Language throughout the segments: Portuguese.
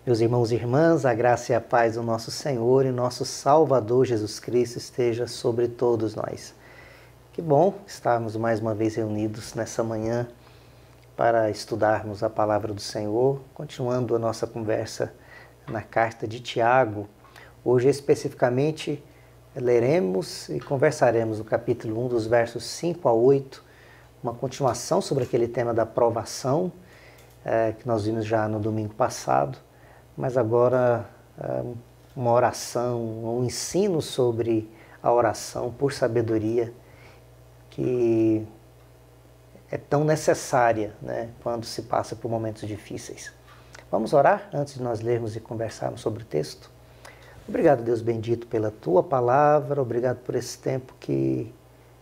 Meus irmãos e irmãs, a graça e a paz do nosso Senhor e nosso Salvador Jesus Cristo esteja sobre todos nós. Que bom estarmos mais uma vez reunidos nessa manhã para estudarmos a palavra do Senhor, continuando a nossa conversa na carta de Tiago. Hoje especificamente leremos e conversaremos o capítulo 1 dos versos 5 a 8, uma continuação sobre aquele tema da provação que nós vimos já no domingo passado. Mas agora uma oração, um ensino sobre a oração por sabedoria que é tão necessária, né, quando se passa por momentos difíceis. Vamos orar antes de nós lermos e conversarmos sobre o texto? Obrigado, Deus bendito, pela Tua palavra, obrigado por esse tempo que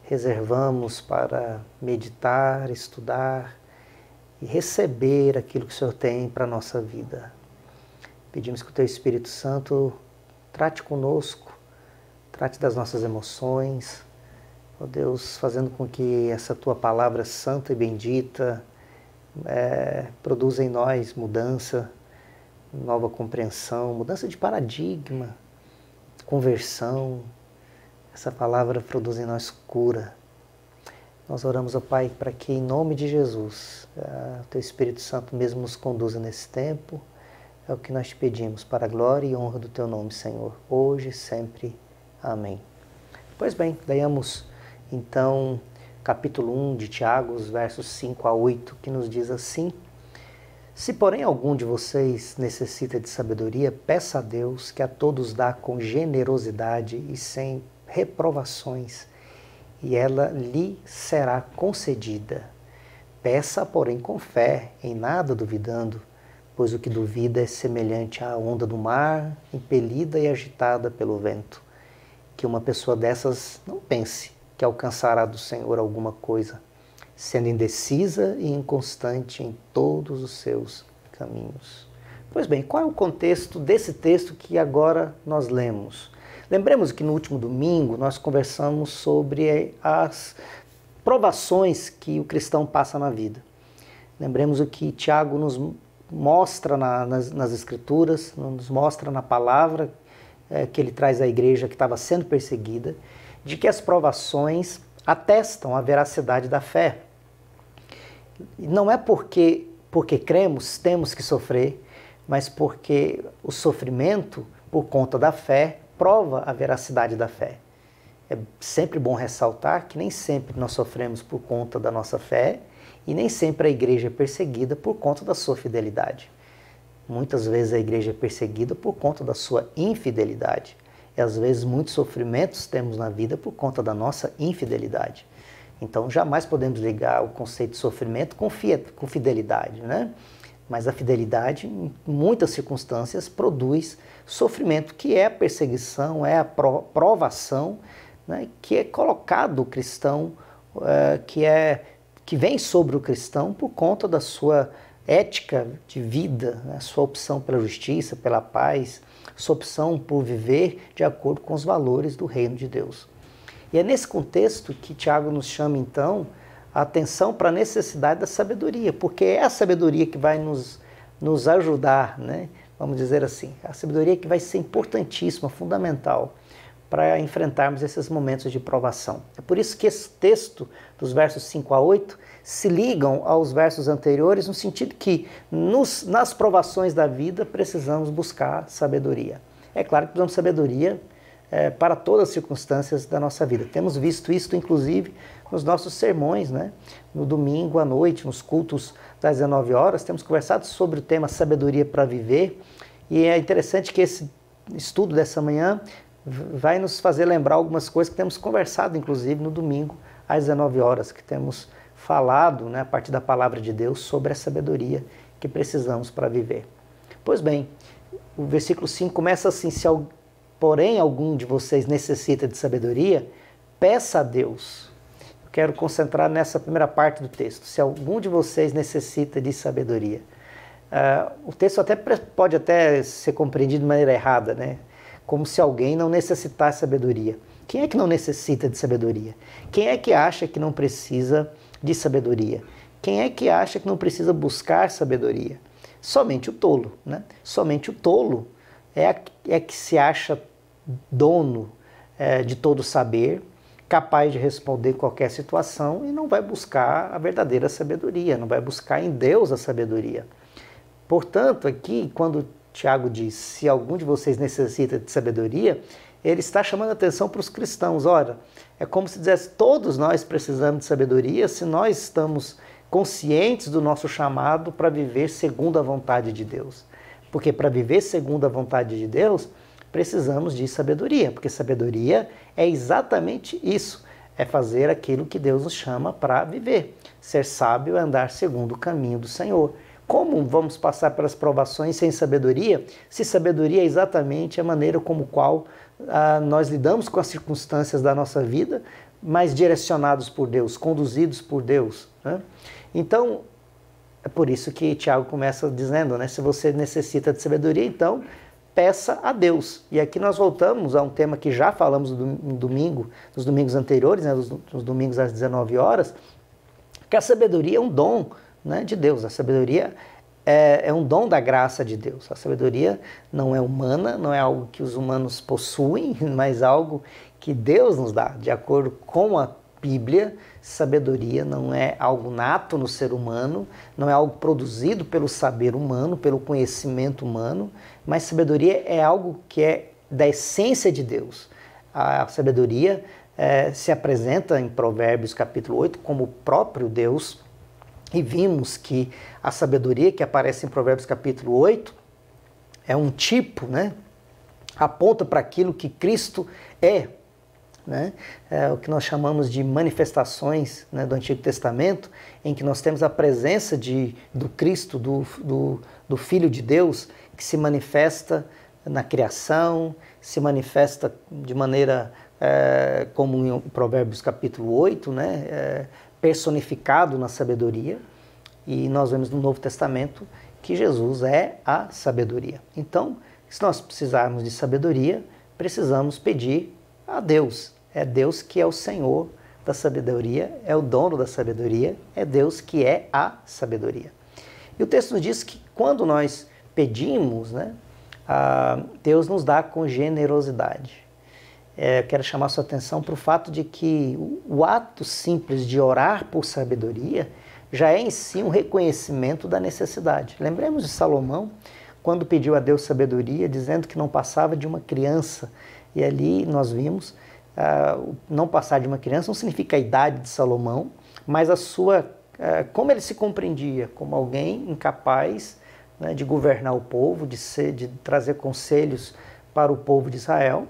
reservamos para meditar, estudar e receber aquilo que o Senhor tem para a nossa vida. Pedimos que o Teu Espírito Santo trate conosco, trate das nossas emoções, ó Deus, fazendo com que essa Tua palavra santa e bendita produza em nós mudança, nova compreensão, mudança de paradigma, conversão. Essa palavra produz em nós cura. Nós oramos, ó Pai, para que em nome de Jesus, o Teu Espírito Santo mesmo nos conduza nesse tempo. É o que nós te pedimos, para a glória e honra do Teu nome, Senhor, hoje e sempre. Amém. Pois bem, leiamos então capítulo 1 de Tiago, os versos 5 a 8, que nos diz assim: Se porém algum de vocês necessita de sabedoria, peça a Deus, que a todos dá com generosidade e sem reprovações, e ela lhe será concedida. Peça, porém, com fé, em nada duvidando, pois o que duvida é semelhante à onda do mar, impelida e agitada pelo vento. Que uma pessoa dessas não pense que alcançará do Senhor alguma coisa, sendo indecisa e inconstante em todos os seus caminhos. Pois bem, qual é o contexto desse texto que agora nós lemos? Lembremos que no último domingo nós conversamos sobre as provações que o cristão passa na vida. Lembremos o que Tiago nos mostra nas Escrituras, nos mostra na palavra que ele traz à igreja que estava sendo perseguida, de que as provações atestam a veracidade da fé. Não é porque cremos, temos que sofrer, mas porque o sofrimento, por conta da fé, prova a veracidade da fé. É sempre bom ressaltar que nem sempre nós sofremos por conta da nossa fé, e nem sempre a igreja é perseguida por conta da sua fidelidade. Muitas vezes a igreja é perseguida por conta da sua infidelidade. E às vezes muitos sofrimentos temos na vida por conta da nossa infidelidade. Então jamais podemos ligar o conceito de sofrimento com fidelidade, né? Mas a fidelidade, em muitas circunstâncias, produz sofrimento, que é a perseguição, é a provação, né? Que é colocado o cristão, que vem sobre o cristão por conta da sua ética de vida, né? Sua opção pela justiça, pela paz, sua opção por viver de acordo com os valores do reino de Deus. E é nesse contexto que Tiago nos chama, então, a atenção para a necessidade da sabedoria, porque é a sabedoria que vai nos ajudar, né? Vamos dizer assim, a sabedoria que vai ser importantíssima, fundamental, para enfrentarmos esses momentos de provação. É por isso que esse texto, dos versos 5 a 8, se ligam aos versos anteriores, no sentido que nas provações da vida precisamos buscar sabedoria. É claro que precisamos de sabedoria para todas as circunstâncias da nossa vida. Temos visto isso, inclusive, nos nossos sermões, né? No domingo à noite, nos cultos das 19 horas, temos conversado sobre o tema sabedoria para viver, e é interessante que esse estudo dessa manhã vai nos fazer lembrar algumas coisas que temos conversado, inclusive, no domingo, às 19 horas, que temos falado, né, a partir da palavra de Deus, sobre a sabedoria que precisamos para viver. Pois bem, o versículo 5 começa assim: se porém algum de vocês necessita de sabedoria, peça a Deus. Eu quero concentrar nessa primeira parte do texto. Se algum de vocês necessita de sabedoria. O texto pode até ser compreendido de maneira errada, né? Como se alguém não necessitasse de sabedoria. Quem é que não necessita de sabedoria? Quem é que acha que não precisa de sabedoria? Quem é que acha que não precisa buscar sabedoria? Somente o tolo, né? Somente o tolo é que se acha dono de todo saber, capaz de responder qualquer situação e não vai buscar a verdadeira sabedoria, não vai buscar em Deus a sabedoria. Portanto, aqui, quando Tiago diz, se algum de vocês necessita de sabedoria, ele está chamando a atenção para os cristãos. Ora, é como se dissesse, todos nós precisamos de sabedoria se nós estamos conscientes do nosso chamado para viver segundo a vontade de Deus. Porque para viver segundo a vontade de Deus, precisamos de sabedoria, porque sabedoria é exatamente isso, é fazer aquilo que Deus nos chama para viver. Ser sábio é andar segundo o caminho do Senhor. Como vamos passar pelas provações sem sabedoria, se sabedoria é exatamente a maneira como qual nós lidamos com as circunstâncias da nossa vida, mas direcionados por Deus, conduzidos por Deus, né? Então, é por isso que Tiago começa dizendo, né, se você necessita de sabedoria, então peça a Deus. E aqui nós voltamos a um tema que já falamos no domingo, nos domingos anteriores, né, nos domingos às 19 horas, que a sabedoria é um dom, né, de Deus. A sabedoria é um dom da graça de Deus. A sabedoria não é humana, não é algo que os humanos possuem, mas algo que Deus nos dá. De acordo com a Bíblia, sabedoria não é algo nato no ser humano, não é algo produzido pelo saber humano, pelo conhecimento humano, mas sabedoria é algo que é da essência de Deus. A sabedoria se apresenta em Provérbios capítulo 8 como o próprio Deus, e vimos que a sabedoria que aparece em Provérbios capítulo 8 é um tipo, né? Aponta para aquilo que Cristo é, né? É o que nós chamamos de manifestações, né, do Antigo Testamento, em que nós temos a presença do Cristo, do Filho de Deus, que se manifesta na criação, se manifesta de maneira, como em Provérbios capítulo 8, né, personificado na sabedoria, e nós vemos no Novo Testamento que Jesus é a sabedoria. Então, se nós precisarmos de sabedoria, precisamos pedir a Deus. É Deus que é o Senhor da sabedoria, é o dono da sabedoria, é Deus que é a sabedoria. E o texto nos diz que quando nós pedimos, né, Deus nos dá com generosidade. Eu quero chamar sua atenção para o fato de que o ato simples de orar por sabedoria já é em si um reconhecimento da necessidade. Lembremos de Salomão, quando pediu a Deus sabedoria, dizendo que não passava de uma criança. E ali nós vimos, não passar de uma criança não significa a idade de Salomão, mas como ele se compreendia, como alguém incapaz, né, de governar o povo, de trazer conselhos para o povo de Israel,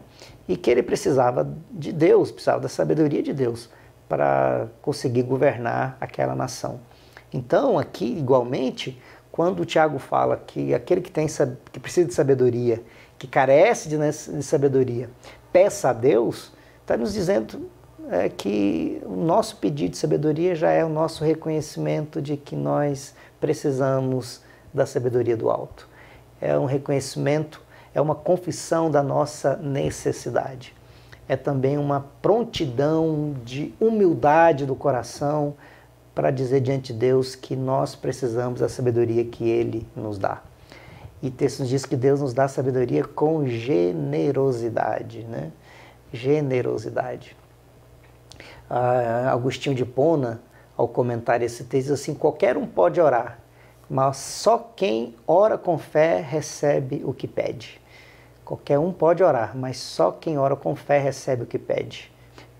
e que ele precisava de Deus, precisava da sabedoria de Deus para conseguir governar aquela nação. Então, aqui, igualmente, quando o Tiago fala que aquele que precisa de sabedoria, que carece de sabedoria, peça a Deus, está nos dizendo que o nosso pedido de sabedoria já é o nosso reconhecimento de que nós precisamos da sabedoria do alto. É um reconhecimento, é uma confissão da nossa necessidade. É também uma prontidão de humildade do coração para dizer diante de Deus que nós precisamos da sabedoria que Ele nos dá. E o texto nos diz que Deus nos dá sabedoria com generosidade, né? Generosidade. Agostinho de Hipona, ao comentar esse texto, diz assim: qualquer um pode orar, mas só quem ora com fé recebe o que pede. Qualquer um pode orar, mas só quem ora com fé recebe o que pede.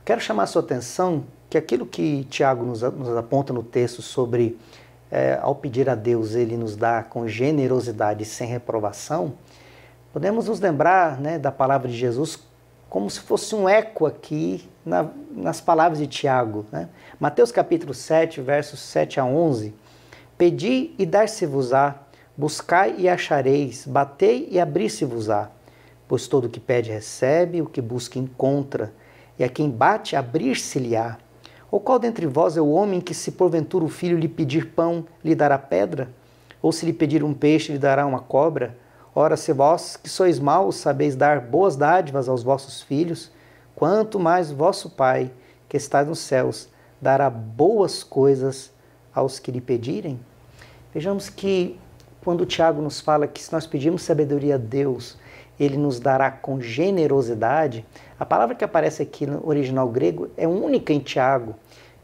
Quero chamar a sua atenção que aquilo que Tiago nos aponta no texto sobre, ao pedir a Deus, ele nos dá com generosidade e sem reprovação, podemos nos lembrar, né, da palavra de Jesus como se fosse um eco aqui nas palavras de Tiago, né? Mateus capítulo 7, versos 7 a 11, pedi e dar-se-vos-á, buscai e achareis, batei e abrir-se-vos-á. Pois todo o que pede recebe, o que busca encontra, e a quem bate abrir-se-lhe-á. Ou qual dentre vós é o homem que, se porventura o filho lhe pedir pão, lhe dará pedra? Ou se lhe pedir um peixe, lhe dará uma cobra? Ora, se vós, que sois maus, sabeis dar boas dádivas aos vossos filhos, quanto mais vosso Pai, que está nos céus, dará boas coisas aos que lhe pedirem? Vejamos que quando o Tiago nos fala que se nós pedirmos sabedoria a Deus, Ele nos dará com generosidade, a palavra que aparece aqui no original grego é única em Tiago.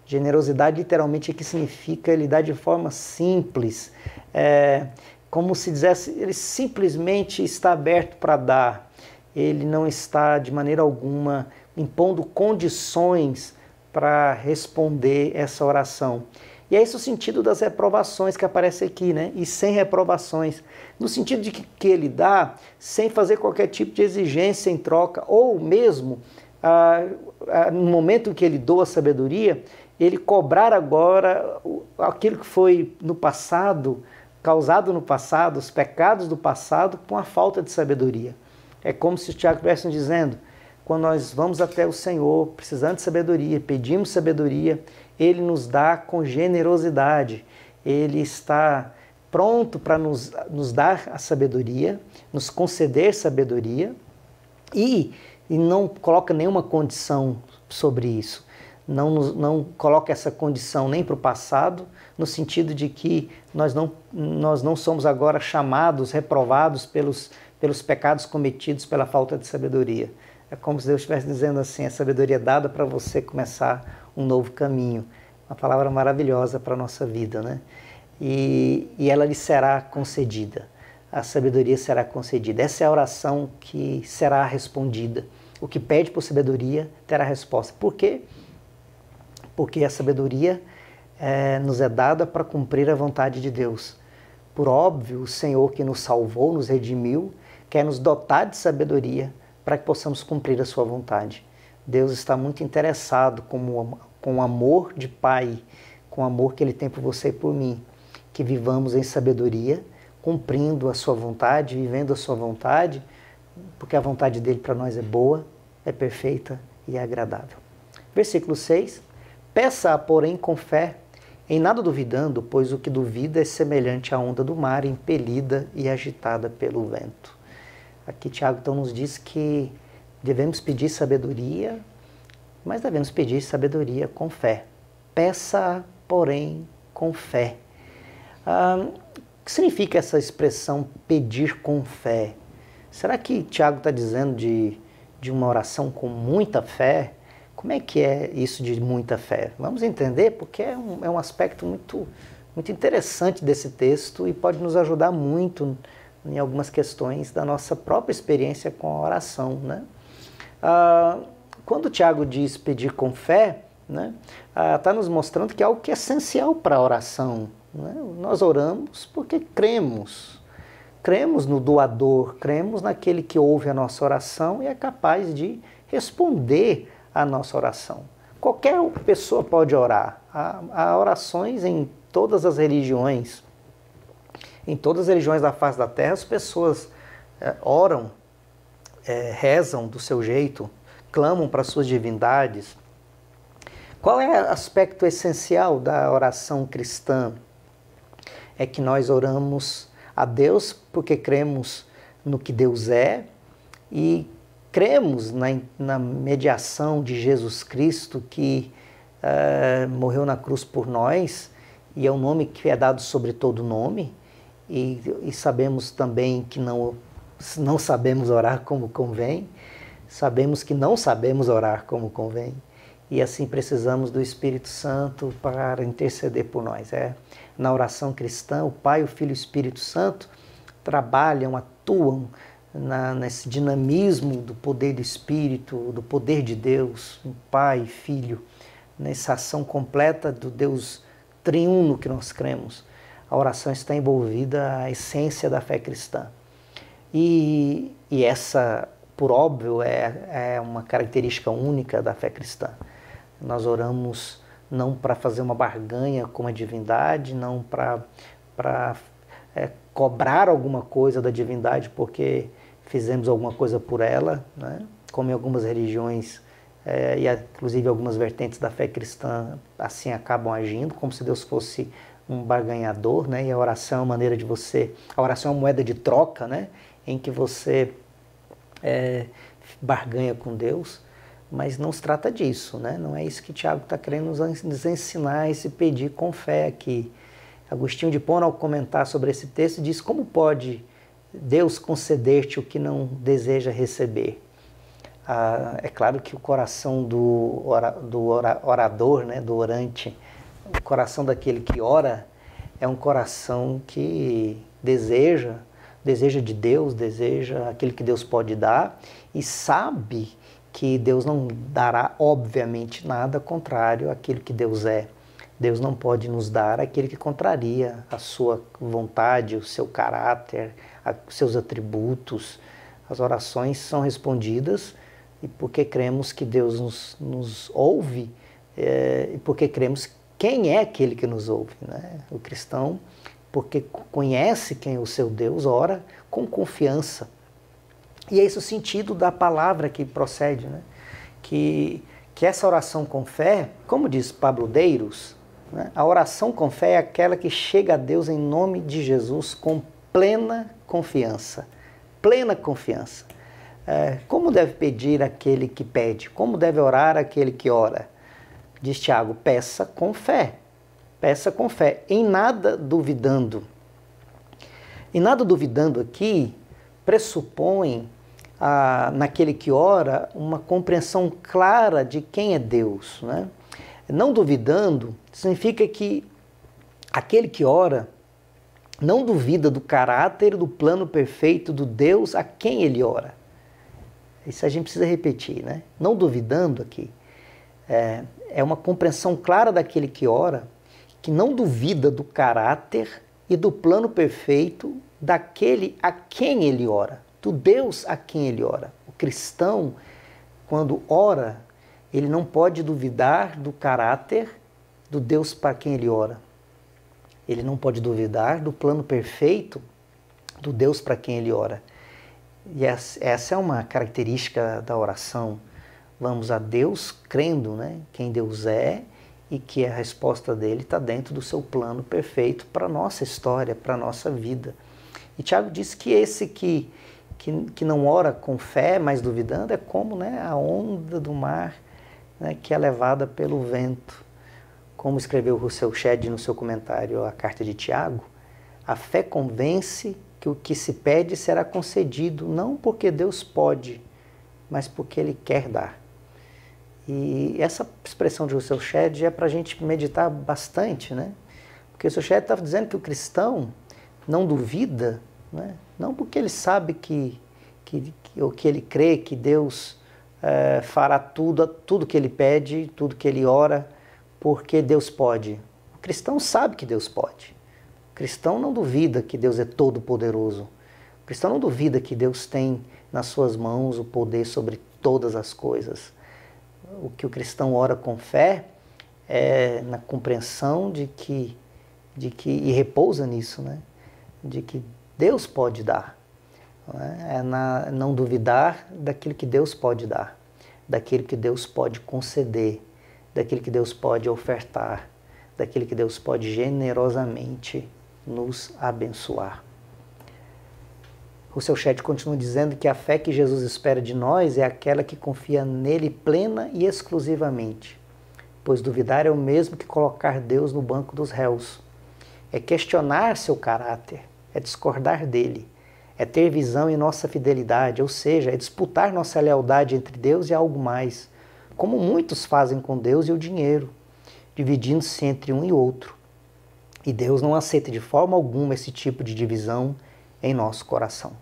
Generosidade literalmente aqui significa Ele dá de forma simples, como se dissesse, Ele simplesmente está aberto para dar. Ele não está de maneira alguma impondo condições para responder essa oração. E é esse o sentido das reprovações que aparece aqui, né? E sem reprovações. No sentido de que ele dá sem fazer qualquer tipo de exigência em troca, ou mesmo, no momento em que ele doa a sabedoria, ele cobrar agora aquilo que foi no passado, causado no passado, os pecados do passado, com a falta de sabedoria. É como se o Tiago estivesse dizendo, quando nós vamos até o Senhor, precisando de sabedoria, pedimos sabedoria, Ele nos dá com generosidade. Ele está pronto para nos dar a sabedoria, nos conceder sabedoria e não coloca nenhuma condição sobre isso. Não coloca essa condição nem para o passado, no sentido de que nós não somos agora chamados, reprovados pelos pecados cometidos pela falta de sabedoria. É como se Deus estivesse dizendo assim, a sabedoria é dada para você começar um novo caminho. Uma palavra maravilhosa para a nossa vida, né? E ela lhe será concedida. A sabedoria será concedida. Essa é a oração que será respondida. O que pede por sabedoria terá resposta. Por quê? Porque a sabedoria nos é dada para cumprir a vontade de Deus. Por óbvio, o Senhor que nos salvou, nos redimiu, quer nos dotar de sabedoria para que possamos cumprir a sua vontade. Deus está muito interessado com o amor de Pai, com o amor que Ele tem por você e por mim, que vivamos em sabedoria, cumprindo a sua vontade, vivendo a sua vontade, porque a vontade dele para nós é boa, é perfeita e é agradável. Versículo 6. Peça, porém, com fé, em nada duvidando, pois o que duvida é semelhante à onda do mar, impelida e agitada pelo vento. Aqui Tiago então nos diz que devemos pedir sabedoria, mas devemos pedir sabedoria com fé. Peça, porém, com fé. O que significa essa expressão pedir com fé? Será que Tiago está dizendo de uma oração com muita fé? Como é que é isso de muita fé? Vamos entender, porque é um aspecto muito, muito interessante desse texto e pode nos ajudar muito em algumas questões da nossa própria experiência com a oração, né? Quando o Tiago diz pedir com fé, né, está nos mostrando que é algo que é essencial para a oração, né? Nós oramos porque cremos. Cremos no doador, cremos naquele que ouve a nossa oração e é capaz de responder à nossa oração. Qualquer pessoa pode orar. Há orações em todas as religiões. Em todas as religiões da face da terra, as pessoas oram, rezam do seu jeito, clamam para suas divindades. Qual é o aspecto essencial da oração cristã? É que nós oramos a Deus porque cremos no que Deus é e cremos na mediação de Jesus Cristo que morreu na cruz por nós e é um nome que é dado sobre todo nome. E sabemos também que não sabemos orar como convém, sabemos que não sabemos orar como convém, e assim precisamos do Espírito Santo para interceder por nós. Na oração cristã, o Pai, o Filho e o Espírito Santo trabalham, atuam nesse dinamismo do poder do Espírito, do poder de Deus, o Pai, Filho, nessa ação completa do Deus triuno que nós cremos. A oração está envolvida a essência da fé cristã. E essa, por óbvio, é uma característica única da fé cristã. Nós oramos não para fazer uma barganha com a divindade, não para cobrar alguma coisa da divindade porque fizemos alguma coisa por ela, né? Como em algumas religiões, e inclusive algumas vertentes da fé cristã assim acabam agindo, como se Deus fosse um barganhador, né? E a oração é uma maneira de a oração é uma moeda de troca, né? Em que você barganha com Deus, mas não se trata disso, né? Não é isso que Tiago está querendo nos ensinar, esse pedir com fé aqui. Agostinho de Hipona, ao comentar sobre esse texto, diz: como pode Deus conceder-te o que não deseja receber? É claro que o coração do orador, né, do orante, o coração daquele que ora, é um coração que deseja de Deus, deseja aquilo que Deus pode dar e sabe que Deus não dará, obviamente, nada contrário àquilo que Deus é. Deus não pode nos dar aquilo que contraria a sua vontade, o seu caráter, os seus atributos. As orações são respondidas e porque cremos que Deus nos ouve, e porque cremos quem é aquele que nos ouve, né? O cristão, porque conhece quem é o seu Deus, ora com confiança. E é esse o sentido da palavra que procede, né? Que essa oração com fé, como diz Pablo Deiros, né? A oração com fé é aquela que chega a Deus em nome de Jesus com plena confiança. Plena confiança. Como deve pedir aquele que pede? Como deve orar aquele que ora? Diz Tiago: peça com fé. Peça com fé, em nada duvidando. E nada duvidando aqui pressupõe naquele que ora uma compreensão clara de quem é Deus, né? Não duvidando significa que aquele que ora não duvida do caráter, do plano perfeito do Deus a quem ele ora. Isso a gente precisa repetir, né? Não duvidando aqui é uma compreensão clara daquele que ora, que não duvida do caráter e do plano perfeito daquele a quem ele ora, do Deus a quem ele ora. O cristão, quando ora, ele não pode duvidar do caráter do Deus para quem ele ora. Ele não pode duvidar do plano perfeito do Deus para quem ele ora. E essa é uma característica da oração. Vamos a Deus crendo, né, quem Deus é e que a resposta dele está dentro do seu plano perfeito para a nossa história, para a nossa vida. E Tiago diz que esse que não ora com fé, mas duvidando, é como, né, a onda do mar, né, que é levada pelo vento. Como escreveu Rousseau Shedd no seu comentário à carta de Tiago, a fé convence que o que se pede será concedido, não porque Deus pode, mas porque Ele quer dar. E essa expressão de Rousseau Shedd é para a gente meditar bastante, né? Porque Rousseau Shedd estava dizendo que o cristão não duvida, né? Não porque ele sabe ou que ele crê que Deus fará tudo que ele pede, tudo que ele ora, porque Deus pode. O cristão sabe que Deus pode. O cristão não duvida que Deus é todo-poderoso. O cristão não duvida que Deus tem nas suas mãos o poder sobre todas as coisas. O que o cristão ora com fé é na compreensão e repousa nisso, né? De que Deus pode dar. Não duvidar daquilo que Deus pode dar, daquilo que Deus pode conceder, daquilo que Deus pode ofertar, daquilo que Deus pode generosamente nos abençoar. Rousseau Shedd continua dizendo que a fé que Jesus espera de nós é aquela que confia nele plena e exclusivamente, pois duvidar é o mesmo que colocar Deus no banco dos réus. É questionar seu caráter, é discordar dele, é ter visão em nossa fidelidade, ou seja, é disputar nossa lealdade entre Deus e algo mais, como muitos fazem com Deus e o dinheiro, dividindo-se entre um e outro. E Deus não aceita de forma alguma esse tipo de divisão em nosso coração.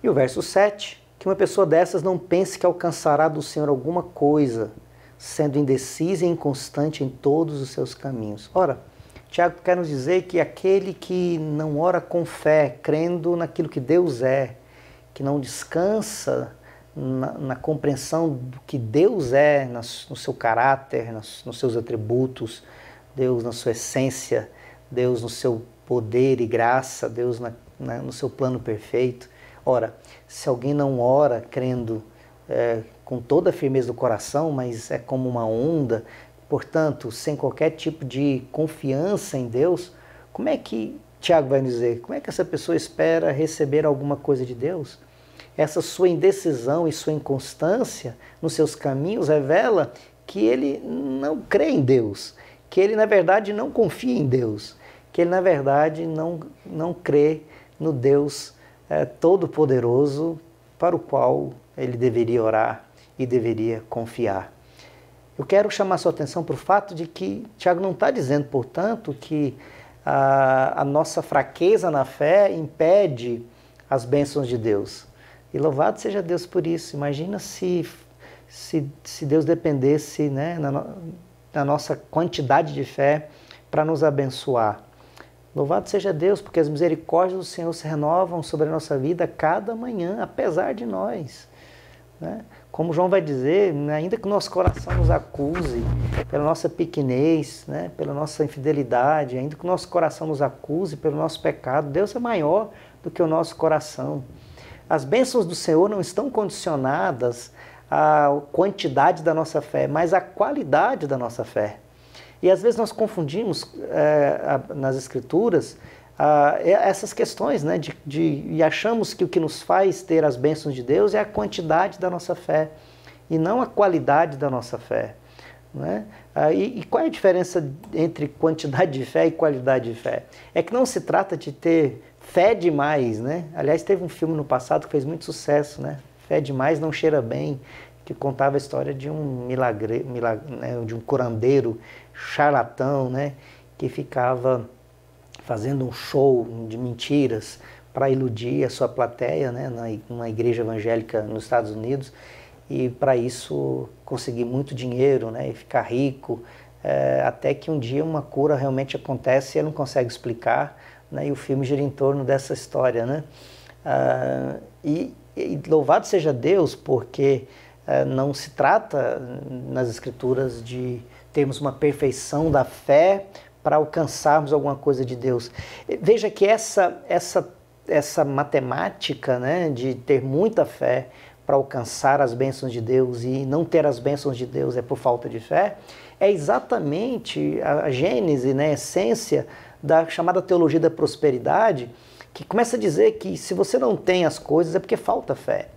E o verso 7, que uma pessoa dessas não pense que alcançará do Senhor alguma coisa, sendo indecisa e inconstante em todos os seus caminhos. Ora, Tiago quer nos dizer que aquele que não ora com fé, crendo naquilo que Deus é, que não descansa na compreensão do que Deus é, no seu caráter, nos seus atributos, Deus na sua essência, Deus no seu poder e graça, Deus no seu plano perfeito. Ora, se alguém não ora crendo com toda a firmeza do coração, mas é como uma onda, portanto, sem qualquer tipo de confiança em Deus, como é que, Tiago vai dizer, como é que essa pessoa espera receber alguma coisa de Deus? Essa sua indecisão e sua inconstância nos seus caminhos revela que ele não crê em Deus, que ele, na verdade, não confia em Deus, que ele, na verdade, não crê no Deus Todo-Poderoso para o qual ele deveria orar e deveria confiar. Eu quero chamar sua atenção para o fato de que Tiago não está dizendo, portanto, que a nossa fraqueza na fé impede as bênçãos de Deus. E louvado seja Deus por isso. Imagina se Deus dependesse, né, da nossa quantidade de fé para nos abençoar. Louvado seja Deus, porque as misericórdias do Senhor se renovam sobre a nossa vida cada manhã, apesar de nós. Né? Como João vai dizer, ainda que o nosso coração nos acuse pela nossa pequenez, né, pela nossa infidelidade, ainda que o nosso coração nos acuse pelo nosso pecado, Deus é maior do que o nosso coração. As bênçãos do Senhor não estão condicionadas à quantidade da nossa fé, mas à qualidade da nossa fé. E às vezes nós confundimos nas Escrituras essas questões, né, e achamos que o que nos faz ter as bênçãos de Deus é a quantidade da nossa fé e não a qualidade da nossa fé. Né? E qual é a diferença entre quantidade de fé e qualidade de fé? É que não se trata de ter fé demais, né? Aliás, teve um filme no passado que fez muito sucesso, né? Fé demais não cheira bem, que contava a história de um né, de um curandeiro charlatão, né, que ficava fazendo um show de mentiras para iludir a sua plateia, né, numa igreja evangélica nos Estados Unidos, e para isso conseguir muito dinheiro, né, e ficar rico, até que um dia uma cura realmente acontece e ele não consegue explicar, né, e o filme gira em torno dessa história, né? E louvado seja Deus, porque não se trata nas Escrituras de termos uma perfeição da fé para alcançarmos alguma coisa de Deus. Veja que essa matemática, né, de ter muita fé para alcançar as bênçãos de Deus e não ter as bênçãos de Deus é por falta de fé, é exatamente a gênese, né, a essência da chamada teologia da prosperidade, que começa a dizer que se você não tem as coisas é porque falta fé.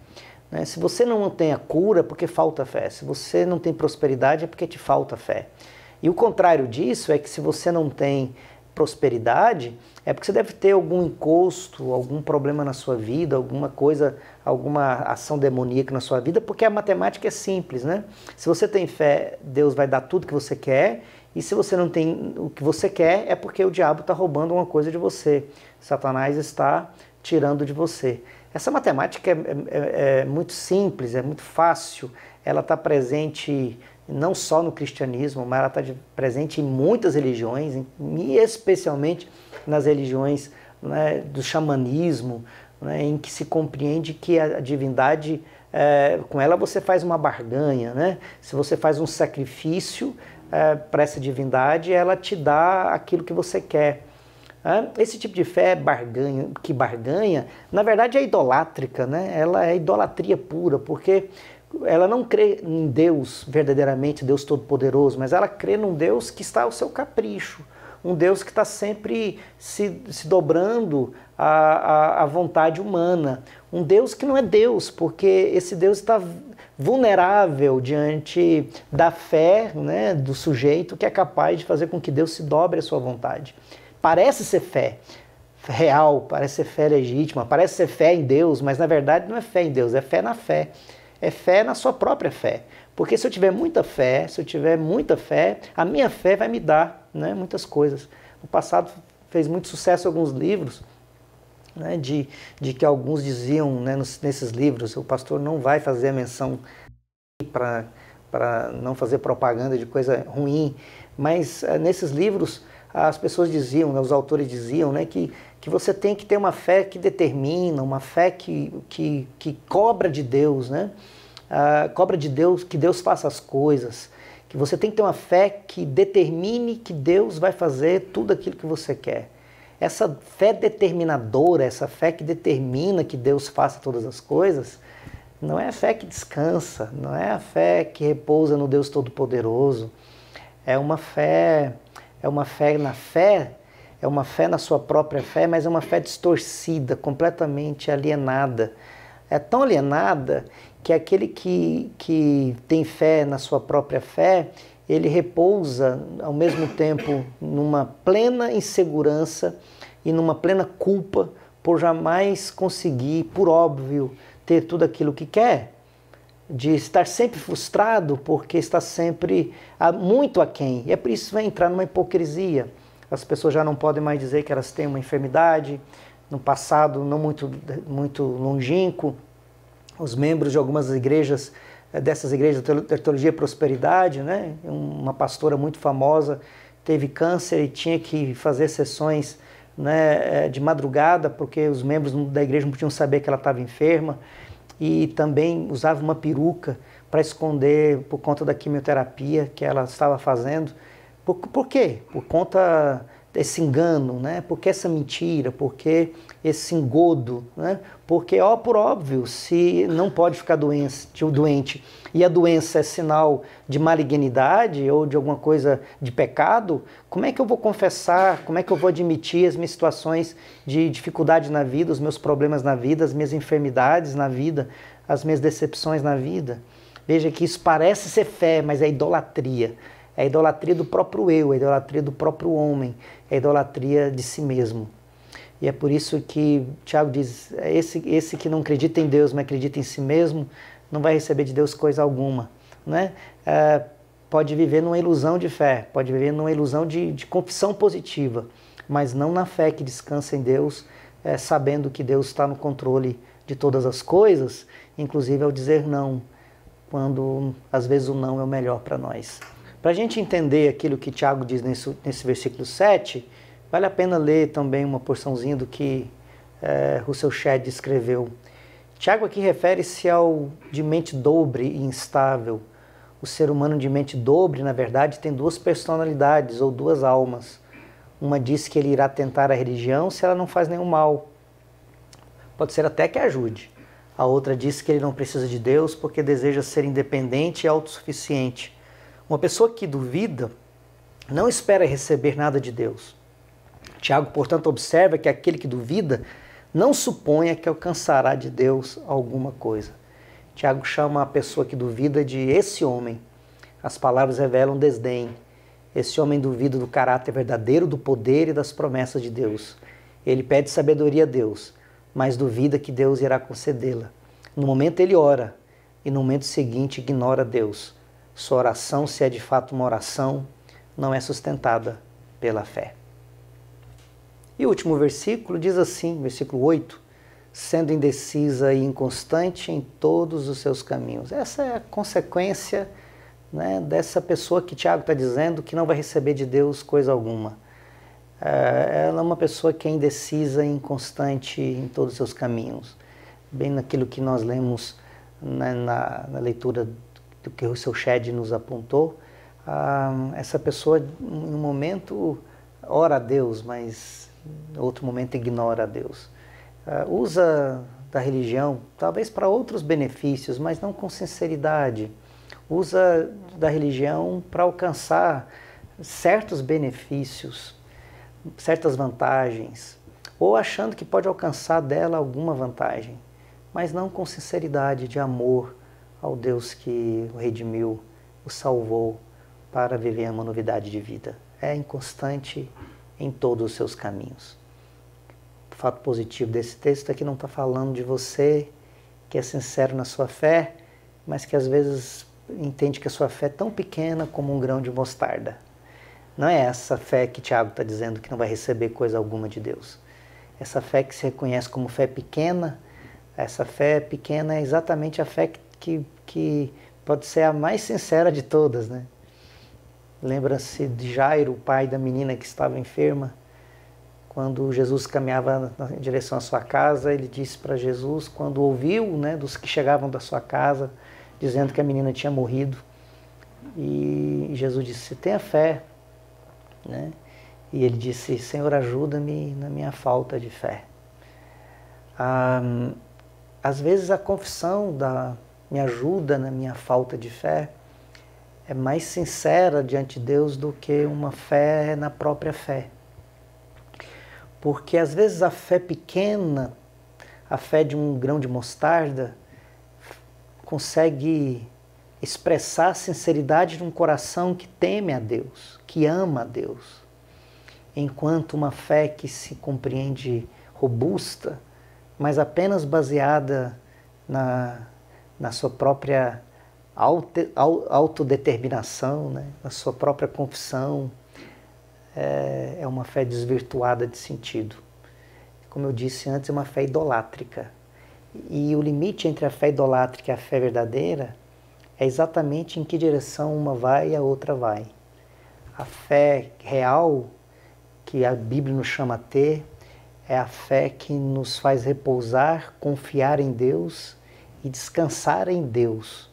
Né? Se você não tem a cura é porque falta fé. Se você não tem prosperidade é porque te falta fé. E o contrário disso é que se você não tem prosperidade, é porque você deve ter algum encosto, algum problema na sua vida, alguma coisa, alguma ação demoníaca na sua vida, porque a matemática é simples, né? Se você tem fé, Deus vai dar tudo que você quer, e se você não tem o que você quer, é porque o diabo está roubando uma coisa de você. Satanás está tirando de você. Essa matemática é muito simples, é muito fácil, ela está presente não só no cristianismo, mas ela está presente em muitas religiões, e especialmente nas religiões, né, do xamanismo, né, em que se compreende que a divindade, com ela você faz uma barganha, né? Se você faz um sacrifício para essa divindade, ela te dá aquilo que você quer. Esse tipo de fé que barganha, na verdade é idolátrica, né? Ela é idolatria pura, porque ela não crê em Deus verdadeiramente, Deus Todo-Poderoso, mas ela crê num Deus que está ao seu capricho, um Deus que está sempre se dobrando à vontade humana, um Deus que não é Deus, porque esse Deus está vulnerável diante da fé, né, do sujeito que é capaz de fazer com que Deus se dobre à sua vontade. Parece ser fé real, parece ser fé legítima, parece ser fé em Deus, mas na verdade não é fé em Deus, é fé na fé. É fé na sua própria fé. Porque se eu tiver muita fé, a minha fé vai me dar, né, muitas coisas. No passado fez muito sucesso alguns livros, né, de que alguns diziam, né, nesses livros, o pastor não vai fazer a menção para não fazer propaganda de coisa ruim, mas nesses livros as pessoas diziam, né, os autores diziam, né, que você tem que ter uma fé que determina, uma fé que cobra de Deus, né? Cobra de Deus, que Deus faça as coisas, que você tem que ter uma fé que determine que Deus vai fazer tudo aquilo que você quer. Essa fé determinadora, essa fé que determina que Deus faça todas as coisas, não é a fé que descansa, não é a fé que repousa no Deus Todo-Poderoso, é uma fé na fé, é uma fé na sua própria fé, mas é uma fé distorcida, completamente alienada. É tão alienada que aquele que tem fé na sua própria fé, ele repousa ao mesmo tempo numa plena insegurança e numa plena culpa por jamais conseguir, por óbvio, ter tudo aquilo que quer, de estar sempre frustrado porque está sempre muito aquém. E é por isso que vai entrar numa hipocrisia. As pessoas já não podem mais dizer que elas têm uma enfermidade. No passado não muito longínquo, os membros de algumas igrejas, dessas igrejas da Teologia e Prosperidade, né? Uma pastora muito famosa teve câncer e tinha que fazer sessões, né, de madrugada, porque os membros da igreja não podiam saber que ela estava enferma, e também usava uma peruca para esconder por conta da quimioterapia que ela estava fazendo. Por quê? Por conta desse engano, né? Porque essa mentira, porque esse engodo, né? Porque, por óbvio, se não pode ficar doente e a doença é sinal de malignidade ou de alguma coisa de pecado, como é que eu vou confessar, como é que eu vou admitir as minhas situações de dificuldade na vida, os meus problemas na vida, as minhas enfermidades na vida, as minhas decepções na vida? Veja que isso parece ser fé, mas é idolatria. É a idolatria do próprio eu, é a idolatria do próprio homem, é a idolatria de si mesmo. E é por isso que Tiago diz, esse que não acredita em Deus, mas acredita em si mesmo, não vai receber de Deus coisa alguma, né? Pode viver numa ilusão de fé, pode viver numa ilusão de confissão positiva, mas não na fé que descansa em Deus, sabendo que Deus está no controle de todas as coisas, inclusive ao dizer não, quando às vezes o não é o melhor para nós. Para a gente entender aquilo que Tiago diz nesse versículo 7, vale a pena ler também uma porçãozinha do que Russell Shedd escreveu. Tiago aqui refere-se ao de mente dobre e instável. O ser humano de mente dobre, na verdade, tem duas personalidades ou duas almas. Uma diz que ele irá tentar a religião se ela não faz nenhum mal. Pode ser até que ajude. A outra diz que ele não precisa de Deus porque deseja ser independente e autossuficiente. Uma pessoa que duvida não espera receber nada de Deus. Tiago, portanto, observa que aquele que duvida não suponha que alcançará de Deus alguma coisa. Tiago chama a pessoa que duvida de esse homem. As palavras revelam desdém. Esse homem duvida do caráter verdadeiro, do poder e das promessas de Deus. Ele pede sabedoria a Deus, mas duvida que Deus irá concedê-la. No momento ele ora, e no momento seguinte ignora Deus. Sua oração, se é de fato uma oração, não é sustentada pela fé. E o último versículo diz assim, versículo 8, sendo indecisa e inconstante em todos os seus caminhos. Essa é a consequência, né, dessa pessoa que Tiago está dizendo que não vai receber de Deus coisa alguma. Ela é uma pessoa que é indecisa e inconstante em todos os seus caminhos. Bem naquilo que nós lemos, né, na leitura do que o seu Shedd nos apontou, essa pessoa em um momento ora a Deus, mas em outro momento ignora a Deus. Usa da religião talvez para outros benefícios, mas não com sinceridade. Usa da religião para alcançar certos benefícios, certas vantagens, ou achando que pode alcançar dela alguma vantagem, mas não com sinceridade de amor ao Deus que o redimiu, o salvou para viver uma novidade de vida. É inconstante em todos os seus caminhos. O fato positivo desse texto é que não está falando de você que é sincero na sua fé, mas que às vezes entende que a sua fé é tão pequena como um grão de mostarda. Não é essa fé que Tiago está dizendo que não vai receber coisa alguma de Deus. Essa fé que se reconhece como fé pequena, essa fé pequena é exatamente a fé que pode ser a mais sincera de todas, né? Lembra-se de Jairo, o pai da menina que estava enferma. Quando Jesus caminhava em direção à sua casa, ele disse para Jesus, quando ouviu, né, dos que chegavam da sua casa, dizendo que a menina tinha morrido. E Jesus disse, tenha fé, né? E ele disse, Senhor, ajuda-me na minha falta de fé. Às vezes a confissão me ajuda na minha falta de fé é mais sincera diante de Deus do que uma fé na própria fé. Porque às vezes a fé pequena, a fé de um grão de mostarda, consegue expressar a sinceridade de um coração que teme a Deus, que ama a Deus. Enquanto uma fé que se compreende robusta, mas apenas baseada na sua própria autodeterminação, né? Na sua própria confissão, é uma fé desvirtuada de sentido. Como eu disse antes, é uma fé idolátrica. E o limite entre a fé idolátrica e a fé verdadeira é exatamente em que direção uma vai e a outra vai. A fé real, que a Bíblia nos chama a ter, é a fé que nos faz repousar, confiar em Deus e descansar em Deus.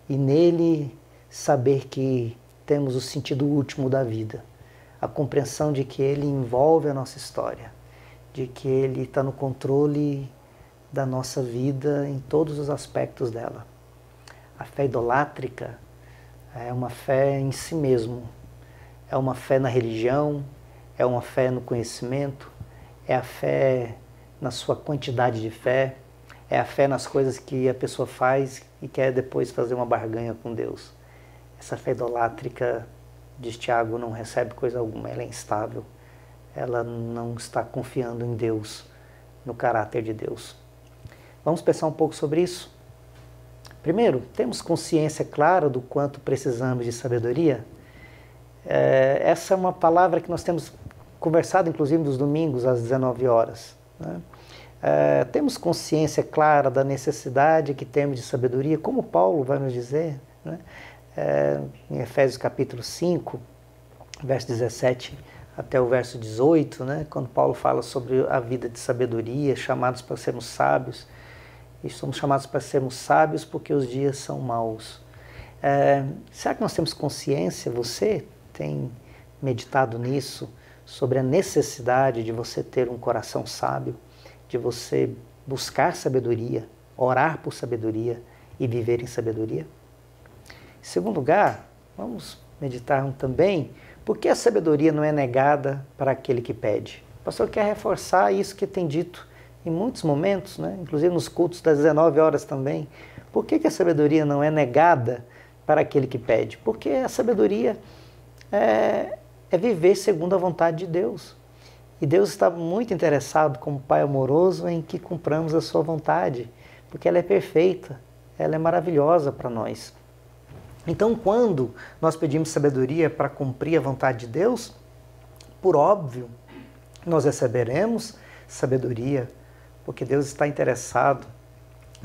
E nele saber que temos o sentido último da vida. A compreensão de que Ele envolve a nossa história, de que Ele está no controle da nossa vida em todos os aspectos dela. A fé idolátrica é uma fé em si mesmo, é uma fé na religião, é uma fé no conhecimento, é a fé na sua quantidade de fé, é a fé nas coisas que a pessoa faz e quer depois fazer uma barganha com Deus. Essa fé idolátrica, diz Tiago, não recebe coisa alguma, ela é instável, ela não está confiando em Deus, no caráter de Deus. Vamos pensar um pouco sobre isso? Primeiro, temos consciência clara do quanto precisamos de sabedoria? Essa é uma palavra que nós temos conversado, inclusive, nos domingos, às 19 horas. Né? Temos consciência clara da necessidade que temos de sabedoria, como Paulo vai nos dizer, né? Em Efésios capítulo 5, verso 17 até o verso 18, né? Quando Paulo fala sobre a vida de sabedoria, chamados para sermos sábios, e somos chamados para sermos sábios porque os dias são maus. Será que nós temos consciência, você tem meditado nisso, sobre a necessidade de você ter um coração sábio, de você buscar sabedoria, orar por sabedoria e viver em sabedoria? Em segundo lugar, vamos meditar também por que a sabedoria não é negada para aquele que pede. O pastor quer reforçar isso que tem dito em muitos momentos, né? Inclusive nos cultos das 19 horas também. Por que a sabedoria não é negada para aquele que pede? Porque a sabedoria é viver segundo a vontade de Deus. E Deus está muito interessado, como Pai amoroso, em que cumpramos a sua vontade, porque ela é perfeita, ela é maravilhosa para nós. Então, quando nós pedimos sabedoria para cumprir a vontade de Deus, por óbvio, nós receberemos sabedoria, porque Deus está interessado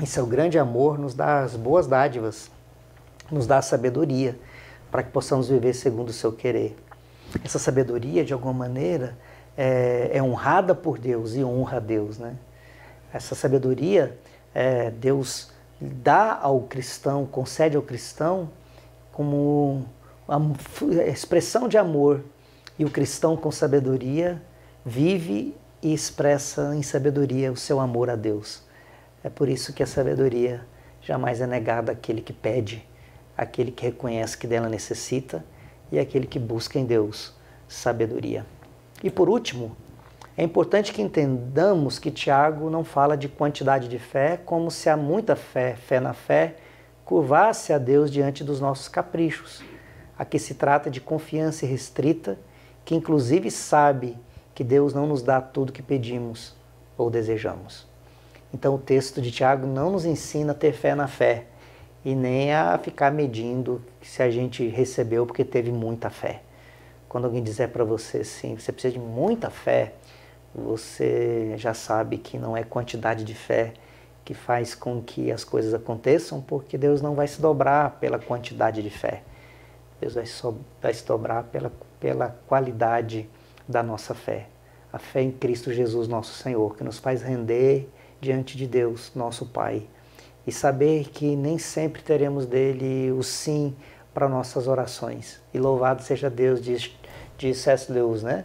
em seu grande amor, nos dá as boas dádivas, nos dá a sabedoria, para que possamos viver segundo o seu querer. Essa sabedoria, de alguma maneira, é honrada por Deus e honra a Deus, né? Essa sabedoria, Deus dá ao cristão, concede ao cristão como a expressão de amor. E o cristão com sabedoria vive e expressa em sabedoria o seu amor a Deus. É por isso que a sabedoria jamais é negada àquele que pede, àquele que reconhece que dela necessita e àquele que busca em Deus sabedoria. E por último, é importante que entendamos que Tiago não fala de quantidade de fé como se há muita fé, fé na fé, curvar-se a Deus diante dos nossos caprichos. Aqui se trata de confiança restrita, que inclusive sabe que Deus não nos dá tudo que pedimos ou desejamos. Então o texto de Tiago não nos ensina a ter fé na fé e nem a ficar medindo se a gente recebeu porque teve muita fé. Quando alguém disser para você assim, você precisa de muita fé, você já sabe que não é quantidade de fé que faz com que as coisas aconteçam, porque Deus não vai se dobrar pela quantidade de fé. Deus vai se dobrar pela qualidade da nossa fé. A fé em Cristo Jesus, nosso Senhor, que nos faz render diante de Deus, nosso Pai. E saber que nem sempre teremos dele o sim para nossas orações. E louvado seja Deus, diz C.S. Lewis, né?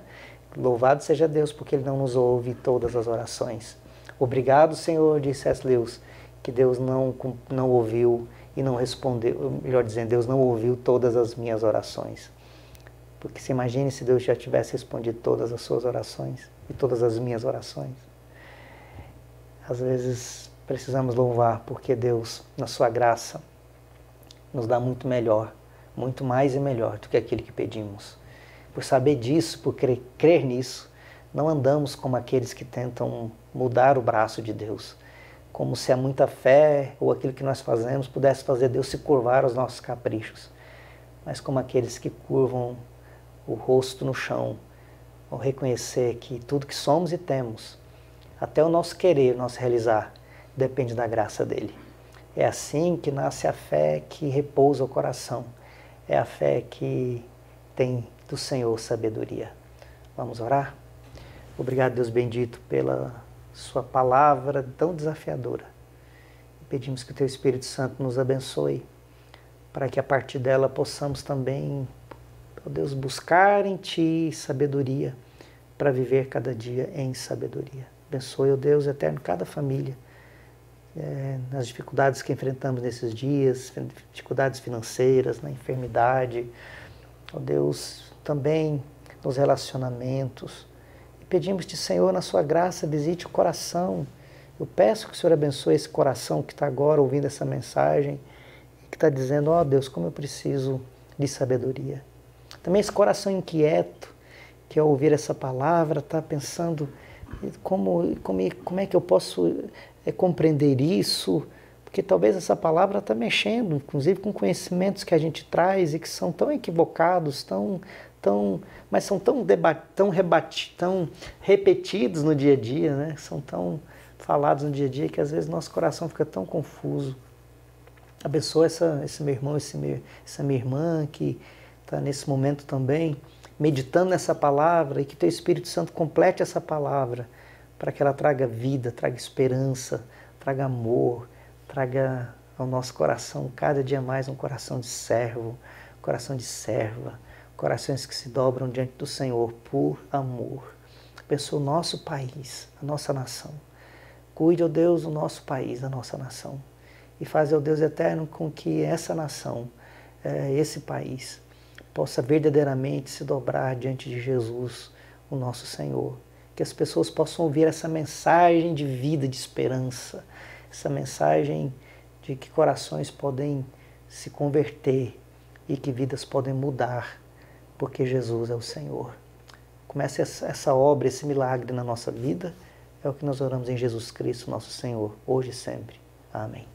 Louvado seja Deus porque Ele não nos ouve todas as orações. Obrigado, Senhor, diz C.S. Lewis, que Deus não ouviu e não respondeu, melhor dizendo, Deus não ouviu todas as minhas orações. Porque se imagine se Deus já tivesse respondido todas as suas orações e todas as minhas orações. Às vezes precisamos louvar porque Deus, na sua graça, nos dá muito melhor, muito mais e melhor do que aquilo que pedimos. Por saber disso, por crer nisso, não andamos como aqueles que tentam mudar o braço de Deus, como se a muita fé ou aquilo que nós fazemos pudesse fazer Deus se curvar aos nossos caprichos, mas como aqueles que curvam o rosto no chão, ao reconhecer que tudo que somos e temos, até o nosso querer, o nosso realizar, depende da graça dele. É assim que nasce a fé que repousa o coração. É a fé que tem do Senhor sabedoria. Vamos orar? Obrigado, Deus bendito, pela sua palavra tão desafiadora. Pedimos que o teu Espírito Santo nos abençoe, para que a partir dela possamos também, ó Deus, buscar em ti sabedoria, para viver cada dia em sabedoria. Abençoe, ó Deus eterno, cada família, nas dificuldades que enfrentamos nesses dias, dificuldades financeiras, na enfermidade, ó Deus, também nos relacionamentos. E pedimos-te, Senhor, na sua graça, visite o coração. Eu peço que o Senhor abençoe esse coração que está agora ouvindo essa mensagem e que está dizendo, ó Deus, como eu preciso de sabedoria. Também esse coração inquieto, que ao ouvir essa palavra está pensando como é que eu posso compreender isso, porque talvez essa palavra está mexendo, inclusive com conhecimentos que a gente traz e que são tão equivocados, mas são tão repetidos no dia a dia, né? São tão falados no dia a dia que às vezes nosso coração fica tão confuso. Abençoa esse meu irmão, essa minha irmã que está nesse momento também meditando nessa palavra e que teu Espírito Santo complete essa palavra para que ela traga vida, traga esperança, traga amor, traga ao nosso coração cada dia mais um coração de servo, coração de serva, corações que se dobram diante do Senhor por amor. Abençoa o nosso país, a nossa nação. Cuide, ó Deus, do nosso país, da nossa nação. E faz, ó Deus eterno, com que essa nação, esse país, possa verdadeiramente se dobrar diante de Jesus, o nosso Senhor. Que as pessoas possam ouvir essa mensagem de vida, de esperança, essa mensagem de que corações podem se converter e que vidas podem mudar, porque Jesus é o Senhor. Comece essa obra, esse milagre na nossa vida, é o que nós oramos em Jesus Cristo, nosso Senhor, hoje e sempre. Amém.